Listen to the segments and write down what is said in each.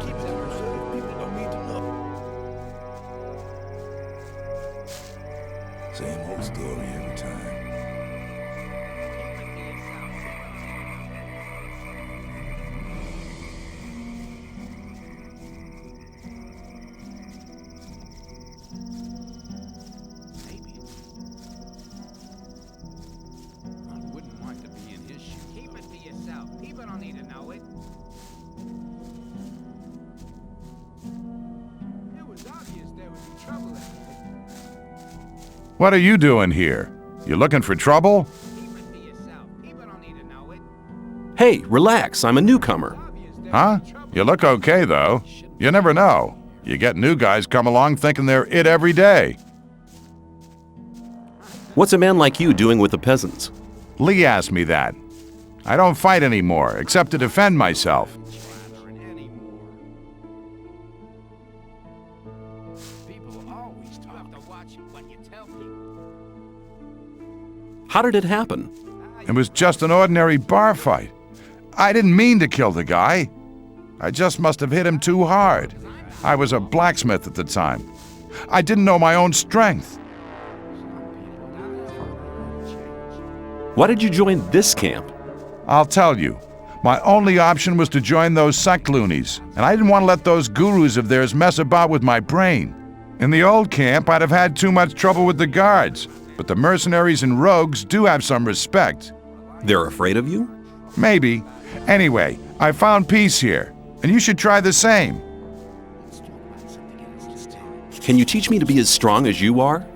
Keep it to yourself. People don't need to know. Same old story every time. What are you doing here? You looking for trouble? Hey, relax, I'm a newcomer. Huh? You look okay, though. You never know. You get new guys come along thinking they're it every day. What's a man like you doing with the peasants? Lee asked me that. I don't fight anymore, except to defend myself. How did it happen? It was just an ordinary bar fight. I didn't mean to kill the guy. I just must have hit him too hard. I was a blacksmith at the time. I didn't know my own strength. Why did you join this camp? I'll tell you. My only option was to join those sect loonies, and I didn't want to let those gurus of theirs mess about with my brain. In the old camp, I'd have had too much trouble with the guards, but the mercenaries and rogues do have some respect. They're afraid of you? Maybe. Anyway, I found peace here, and you should try the same. Can you teach me to be as strong as you are?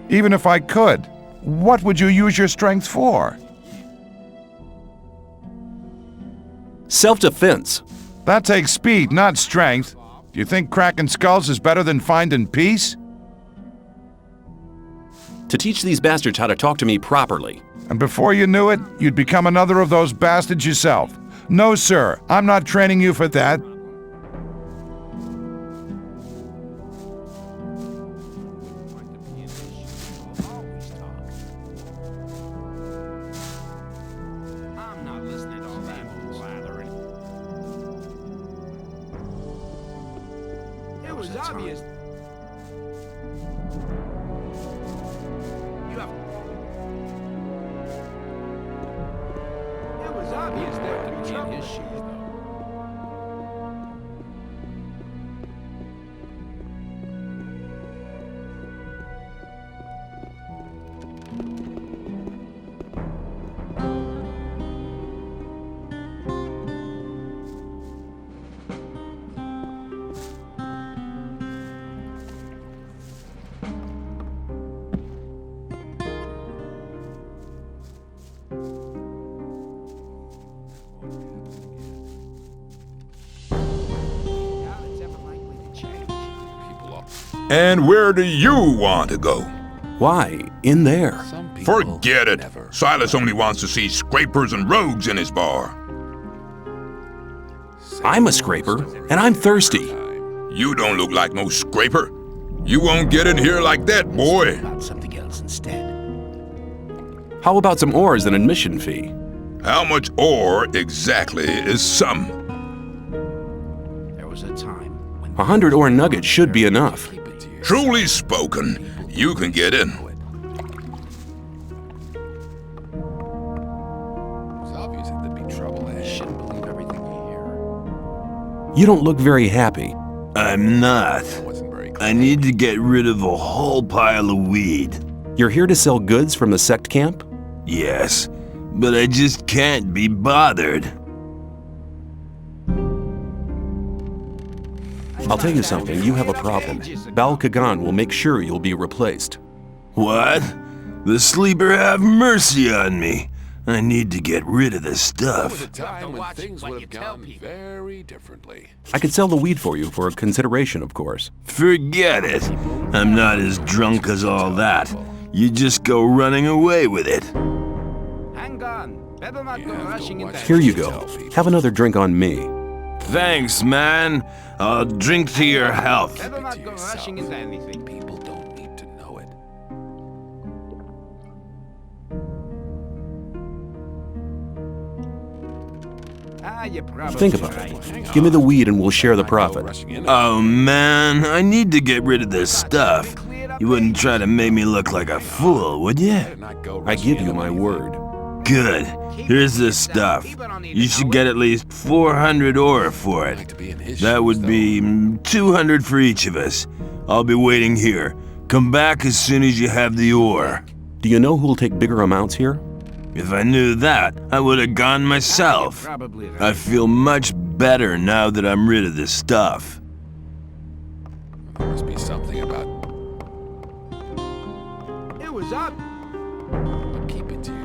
Even if I could, what would you use your strength for? Self-defense. That takes speed, not strength. Do you think cracking skulls is better than finding peace? To teach these bastards how to talk to me properly. And before you knew it, you'd become another of those bastards yourself. No, sir, I'm not training you for that. And where do you want to go? Why, in there? Forget it. Silas only wants to see scrapers and rogues in his bar. I'm a scraper, and I'm thirsty. You don't look like no scraper. You won't get in here like that, boy. Something else instead. How about some ore as an admission fee? How much ore exactly is some? There was a time when 100 ore nuggets should be enough. Truly spoken, you can get in. it's obvious that there'd be trouble ahead. Shouldn't believe everything you hear. You don't look very happy. I'm not. Wasn't very I need to get rid of a whole pile of weed. You're here to sell goods from the sect camp? Yes, but I just can't be bothered. I'll tell you something, you have a problem. Bal Kagan will make sure you'll be replaced. What? The sleeper have mercy on me. I need to get rid of this stuff. Time when things would have gone very differently. I could sell the weed for you for a consideration, of course. Forget it. I'm not as drunk as all that. You just go running away with it. Hang on. Better not go rushing into Here you go. Have another drink on me. Thanks, man. I'll drink to your health. Better not go rushing into anything. People don't need to know it. Think about it. Give me the weed and we'll share the profit. Oh man, I need to get rid of this stuff. You wouldn't try to make me look like a fool, would you? I give you my word. Good. Here's the stuff. You should get at least 400 ore for it. That would be 200 for each of us. I'll be waiting here. Come back as soon as you have the ore. Do you know who'll take bigger amounts here? If I knew that, I would have gone myself. I feel much better now that I'm rid of this stuff. There must be something about. It was up. I'll keep it to you.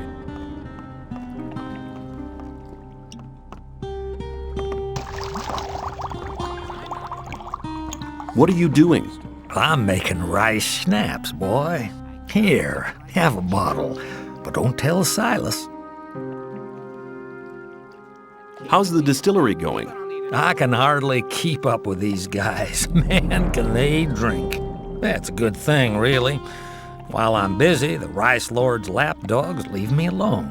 What are you doing? I'm making rice schnapps, boy. Here, have a bottle, but don't tell Silas. How's the distillery going? I can hardly keep up with these guys. Man, can they drink. That's a good thing, really. While I'm busy, the Rice Lord's lapdogs leave me alone.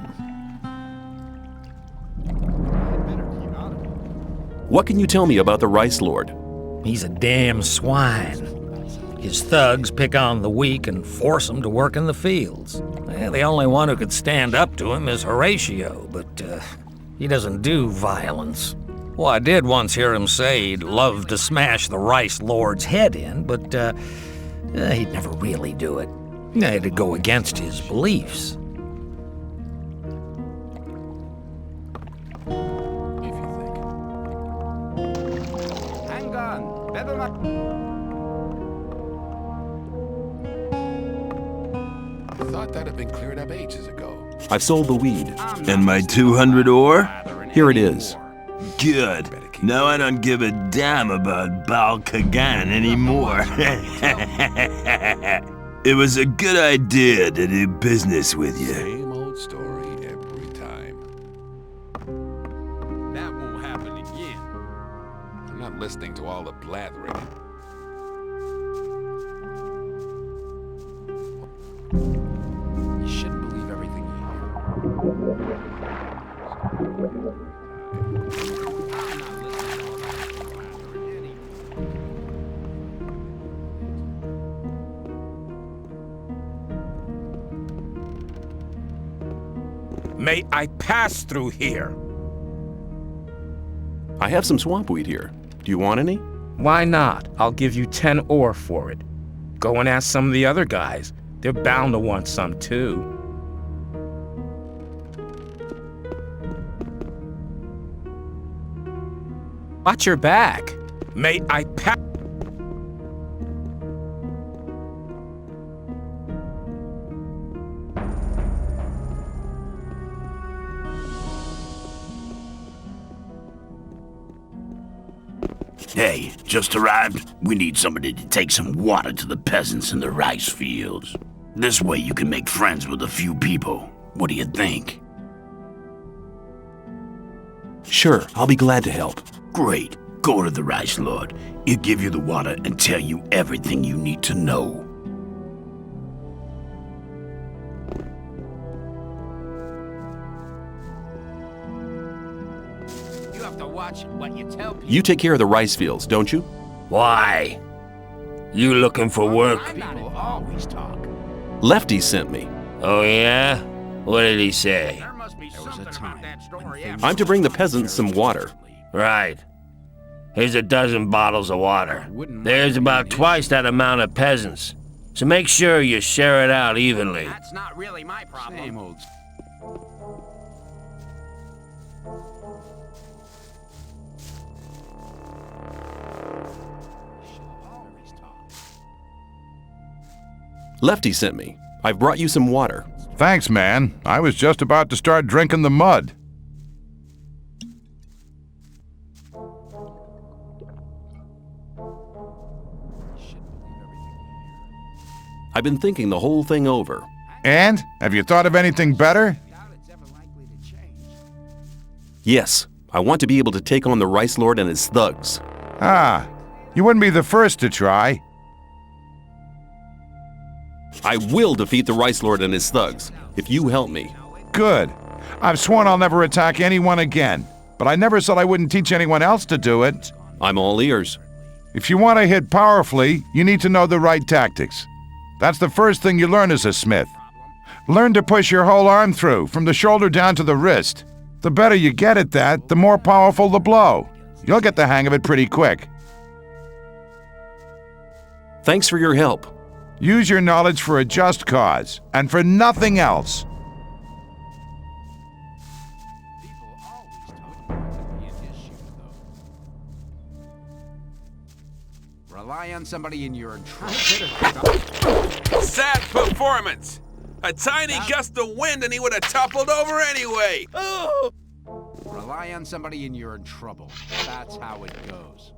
What can you tell me about the Rice Lord? He's a damn swine. His thugs pick on the weak and force them to work in the fields. The only one who could stand up to him is Horatio, but he doesn't do violence. Well, I did once hear him say he'd love to smash the Rice Lord's head in, but he'd never really do it. It'd go against his beliefs. If you think. Hang on. Better not. I thought that had been cleared up ages ago. I've sold the weed. And my 200 ore? Here it is. Good. Now I don't give a damn about Bal Kagan anymore. It was a good idea to do business with you. Same old story every time. That won't happen again. I'm not listening to all the blathering. You shouldn't believe everything you hear. May I pass through here? I have some swamp weed here. Do you want any? Why not? I'll give you 10 ore for it. Go and ask some of the other guys. They're bound to want some too. Watch your back. May I pass? Hey, just arrived. We need somebody to take some water to the peasants in the rice fields. This way you can make friends with a few people. What do you think? Sure, I'll be glad to help. Great. Go to the Rice Lord. He'll give you the water and tell you everything you need to know. You have to watch what you tell people. You take care of the rice fields, don't you? Why? You looking for work? People always talk. Lefty sent me. Oh, yeah? What did he say? There must be something about that story. I'm to bring the peasants some water. Right. Here's a dozen bottles of water. There's about twice that amount of peasants. So make sure you share it out evenly. That's not really my problem. Same old. Lefty sent me. I've brought you some water. Thanks, man. I was just about to start drinking the mud. I've been thinking the whole thing over. And? Have you thought of anything better? Yes, I want to be able to take on the Rice Lord and his thugs. Ah, you wouldn't be the first to try. I will defeat the Rice Lord and his thugs, if you help me. Good. I've sworn I'll never attack anyone again, but I never said I wouldn't teach anyone else to do it. I'm all ears. If you want to hit powerfully, you need to know the right tactics. That's the first thing you learn as a smith. Learn to push your whole arm through, from the shoulder down to the wrist. The better you get at that, the more powerful the blow. You'll get the hang of it pretty quick. Thanks for your help. Use your knowledge for a just cause, and for nothing else. Rely on somebody in your trouble. Sad performance! A tiny gust of wind and he would have toppled over anyway! Rely on somebody in your trouble. That's how it goes.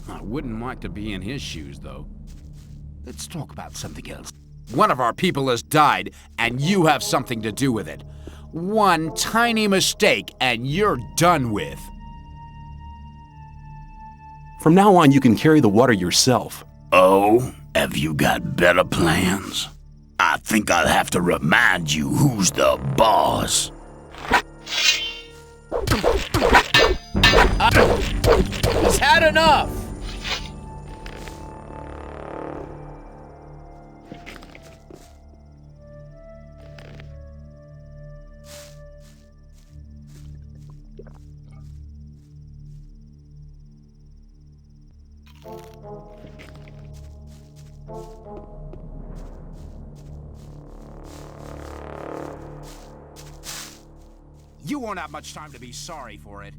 I wouldn't like to be in his shoes, though. Let's talk about something else. One of our people has died, and you have something to do with it. One tiny mistake, and you're done with. From now on, you can carry the water yourself. Oh, have you got better plans? I think I'll have to remind you who's the boss. He's had enough! You won't have much time to be sorry for it.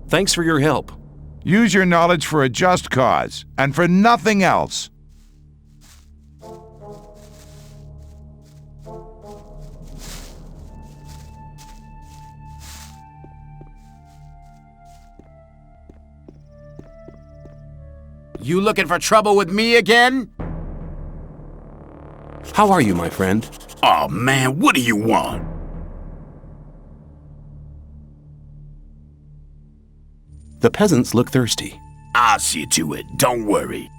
Thanks for your help. Use your knowledge for a just cause, and for nothing else. You looking for trouble with me again? How are you, my friend? Oh man, what do you want? The peasants look thirsty. I'll see to it, don't worry.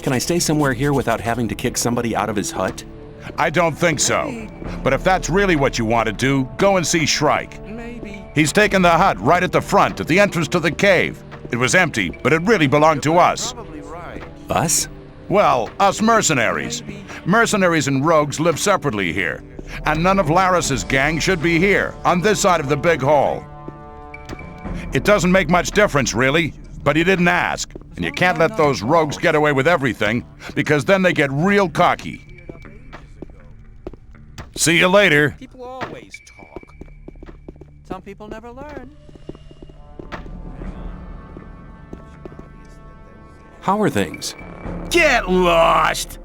Can I stay somewhere here without having to kick somebody out of his hut? I don't think so. But if that's really what you want to do, go and see Shrike. He's taken the hut right at the front, at the entrance to the cave. It was empty, but it really belonged to us. Us? Well, us mercenaries. Mercenaries and rogues live separately here. And none of Laris's gang should be here, on this side of the big hall. It doesn't make much difference, really, but he didn't ask. And you can't let those rogues get away with everything, because then they get real cocky. See you later. People always talk. Some people never learn. How are things? Get lost!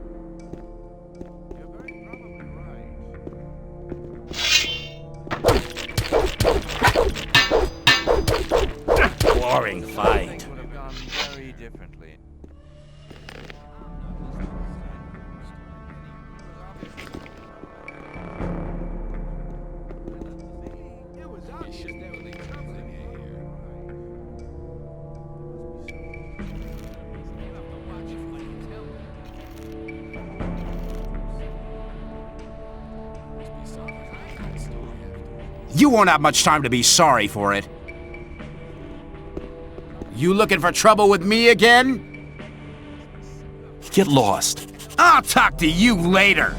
Boring fight. You won't have much time to be sorry for it. You looking for trouble with me again? Get lost. I'll talk to you later.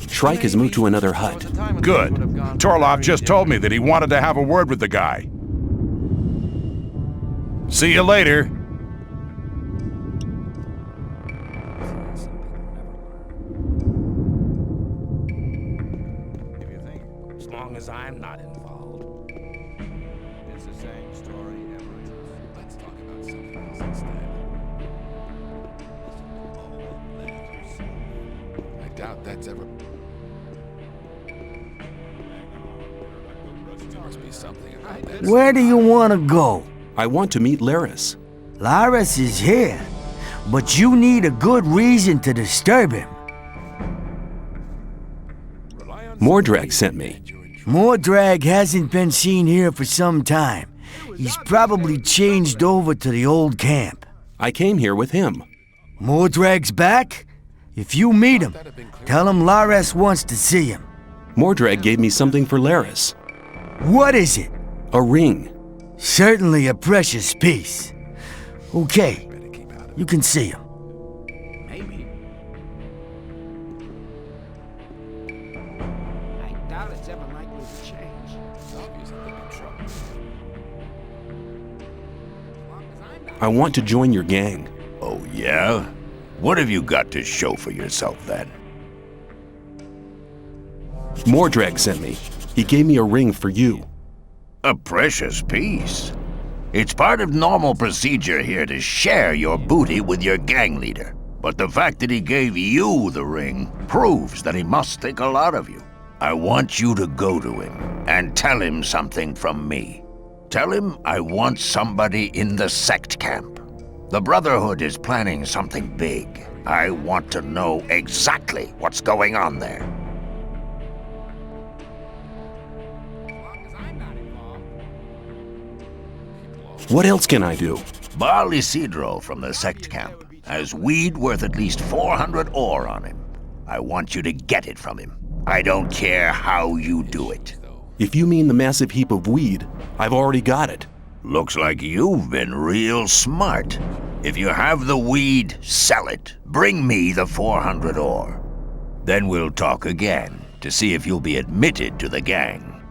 Shrike has moved to another hut. Good. Torlov just told me that he wanted to have a word with the guy. See you later. As long as I'm not involved. It's the same story every time. Let's talk about something else instead. I doubt that's ever... There must be something about that. Where do you want to go? I want to meet Laris. Laris is here, but you need a good reason to disturb him. Mordrag sent me. Mordrag hasn't been seen here for some time. He's probably changed over to the old camp. I came here with him. Mordrag's back? If you meet him, tell him Laris wants to see him. Mordrag gave me something for Laris. What is it? A ring. Certainly a precious piece. Okay, you can see him. Maybe. I doubt it's ever likely to change. It's obvious that they're in trouble. I want to join your gang. Oh, yeah? What have you got to show for yourself, then? Mordrag sent me. He gave me a ring for you. A precious piece. It's part of normal procedure here to share your booty with your gang leader. But the fact that he gave you the ring proves that he must think a lot of you. I want you to go to him and tell him something from me. Tell him I want somebody in the sect camp. The Brotherhood is planning something big. I want to know exactly what's going on there. What else can I do? Baal Isidro from the sect camp has weed worth at least 400 ore on him. I want you to get it from him. I don't care how you do it. If you mean the massive heap of weed, I've already got it. Looks like you've been real smart. If you have the weed, sell it. Bring me the 400 ore. Then we'll talk again to see if you'll be admitted to the gang.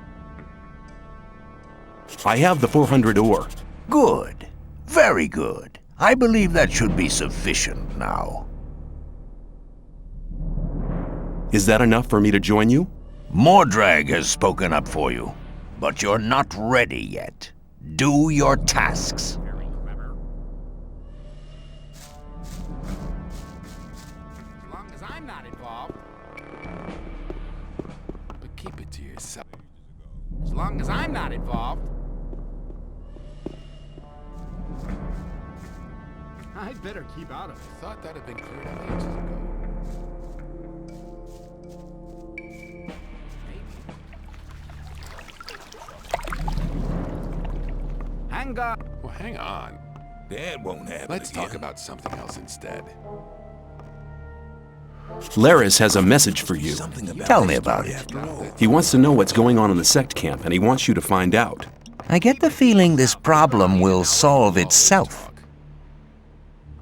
I have the 400 ore. Good. Very good. I believe that should be sufficient now. Is that enough for me to join you? Mordrag has spoken up for you, but you're not ready yet. Do your tasks. Very clever. As long as I'm not involved. But keep it to yourself. As long as I'm not involved. I'd better keep out of it. I thought that had been cleared up ages ago. Hang on. Well, hang on. That won't happen. Let's talk about something else instead. Laris has a message for you. Tell me about it. He wants to know what's going on in the sect camp, and he wants you to find out. I get the feeling this problem will solve itself.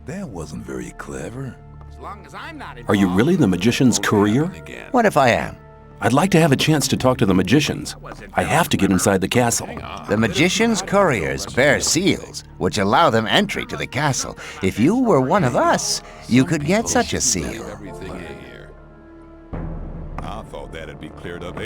That wasn't very clever. As long as I'm not involved. Are you really the magician's courier? What if I am? I'd like to have a chance to talk to the magicians. I have to get inside the castle. The magician's couriers bear seals, which allow them entry to the castle. If you were one of us, you could get such a seal. Everything in here. I thought that'd be cleared up